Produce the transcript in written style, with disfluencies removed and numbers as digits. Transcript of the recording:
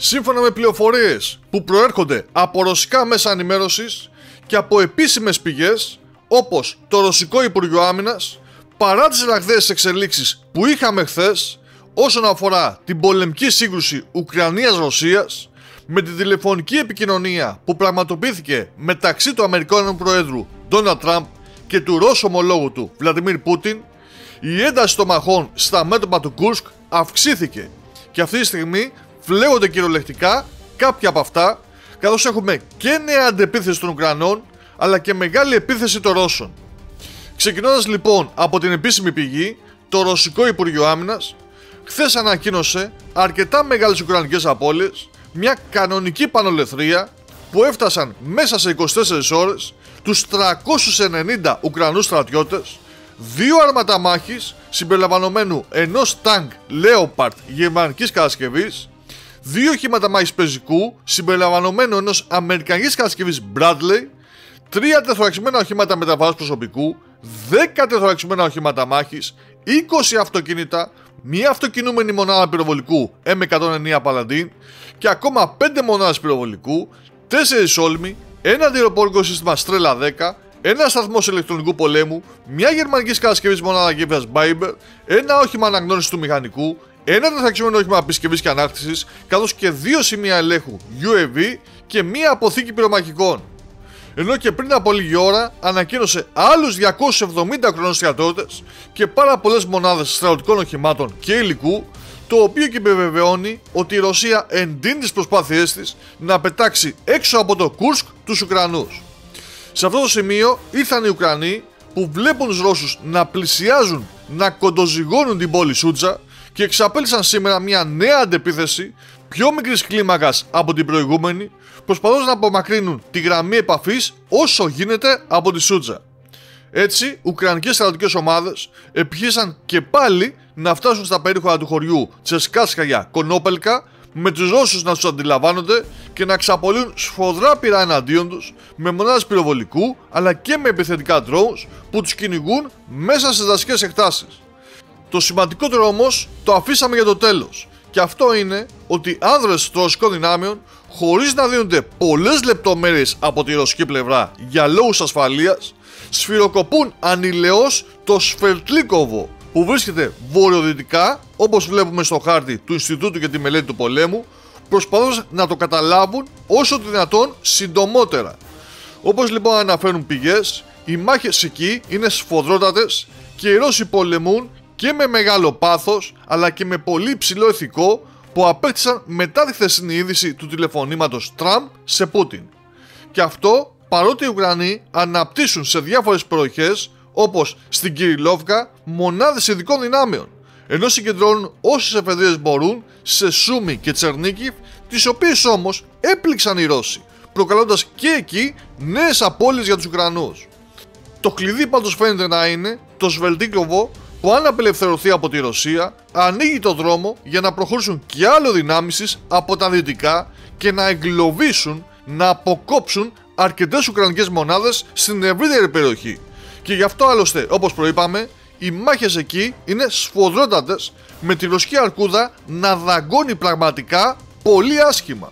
Σύμφωνα με πληροφορίες που προέρχονται από ρωσικά μέσα ενημέρωσης και από επίσημες πηγές όπως το Ρωσικό Υπουργείο Άμυνας, παρά τις ραγδαίες εξελίξεις που είχαμε χθες όσον αφορά την πολεμική σύγκρουση Ουκρανίας-Ρωσίας, με την τηλεφωνική επικοινωνία που πραγματοποιήθηκε μεταξύ του Αμερικάνου Προέδρου Ντόναλντ Τραμπ και του Ρώσου ομολόγου του Βλαντιμίρ Πούτιν, η ένταση των μαχών στα μέτωπα του Κούρσκ αυξήθηκε και αυτή τη στιγμή φλέγονται κυριολεκτικά κάποια από αυτά, καθώς έχουμε και νέα αντεπίθεση των Ουκρανών αλλά και μεγάλη επίθεση των Ρώσων. Ξεκινώντας λοιπόν από την επίσημη πηγή, το Ρωσικό Υπουργείο Άμυνας χθες ανακοίνωσε αρκετά μεγάλες ουκρανικές απώλειες, μια κανονική πανολεθρία που έφτασαν μέσα σε 24 ώρες τους 390 Ουκρανούς στρατιώτες, 2 άρματα μάχης συμπεριλαμβανομένου ενός τάγκ Leopard γερμανικής κατασκευής, 2 οχήματα μάχης πεζικού συμπεριλαμβανομένου ενός αμερικανικής κατασκευής Bradley, 3 τεθωρακισμένα οχήματα μεταφοράς προσωπικού, 10 τεθωρακισμένα οχήματα μάχης, 20 αυτοκίνητα, μια αυτοκινούμενη μονάδα πυροβολικού M109 Paladin και ακόμα 5 μονάδες πυροβολικού, 4 όλμοι, ένα αντιεροπορικό σύστημα Strela 10, ένα σταθμός ηλεκτρονικού πολέμου, μια γερμανικής κατασκευής μονάδα γέφυρας Biber, ένα όχημα αναγνώρισης του μηχανικού, ένα τεθωρακισμένο όχημα επισκευής και ανάκτησης, καθώς και 2 σημεία ελέγχου UAV και μια αποθήκη πυρομαχικών. Ενώ και πριν από λίγη ώρα ανακοίνωσε άλλους 270 Ουκρανούς στρατιώτες και πάρα πολλές μονάδες στρατιωτικών οχημάτων και υλικού, το οποίο και επιβεβαιώνει ότι η Ρωσία εντείνει τις προσπάθειές της να πετάξει έξω από το Κούρσκ τους Ουκρανούς. Σε αυτό το σημείο ήρθαν οι Ουκρανοί που βλέπουν τους Ρώσους να πλησιάζουν, να κοντοζυγώνουν την πόλη Σούτζα και εξαπέλυσαν σήμερα μια νέα αντεπίθεση πιο μικρής κλίμακας από την προηγούμενη, προσπαθώντας να απομακρύνουν τη γραμμή επαφής όσο γίνεται από τη Σούτζα. Έτσι, ουκρανικές στρατιωτικές ομάδες επιχείρησαν και πάλι να φτάσουν στα περίχωρα του χωριού Τσεσκάσκαγια Κονόπελκα, με τους Ρώσους να τους αντιλαμβάνονται και να εξαπολύουν σφοδρά πυρά εναντίον τους με μονάδες πυροβολικού αλλά και με επιθετικά drones που τους κυνηγούν μέσα στις δασικές εκτάσεις. Το σημαντικότερο όμως το αφήσαμε για το τέλος, και αυτό είναι ότι άνδρες των ρωσικών δυνάμεων, χωρίς να δίνονται πολλές λεπτομέρειες από τη ρωσική πλευρά για λόγους ασφαλείας, σφυροκοπούν ανηλαιώς το Σφερτλίκοβο που βρίσκεται βορειοδυτικά, όπως βλέπουμε στο χάρτη του Ινστιτούτου για τη Μελέτη του Πολέμου, προσπαθώντας να το καταλάβουν όσο το δυνατόν συντομότερα. Όπως λοιπόν αναφέρουν πηγές, οι μάχες εκεί είναι σφοδρότατες και οι Ρώσοι πολεμούν και με μεγάλο πάθος αλλά και με πολύ υψηλό ηθικό που απέκτησαν μετά τη χθεσινή είδηση του τηλεφωνήματος Τραμπ σε Πούτιν. Και αυτό παρότι οι Ουκρανοί αναπτύσσουν σε διάφορες περιοχές όπως στην Κυριλόβκα μονάδες ειδικών δυνάμεων, ενώ συγκεντρώνουν όσες εφεδρείες μπορούν σε Σούμι και Τσερνίκιβ, τις οποίες όμως έπληξαν οι Ρώσοι, προκαλώντας και εκεί νέες απώλειες για τους Ουκρανούς. Το κλειδί πάντως φαίνεται να είναι το Σβερτλίκοβο, που αν απελευθερωθεί από τη Ρωσία ανοίγει το δρόμο για να προχωρήσουν και άλλο δυνάμεις από τα δυτικά και να εγκλωβίσουν, να αποκόψουν αρκετές ουκρανικές μονάδες στην ευρύτερη περιοχή. Και γι' αυτό άλλωστε, όπως προείπαμε, οι μάχες εκεί είναι σφοδρότατες, με τη ρωσική αρκούδα να δαγκώνει πραγματικά πολύ άσχημα.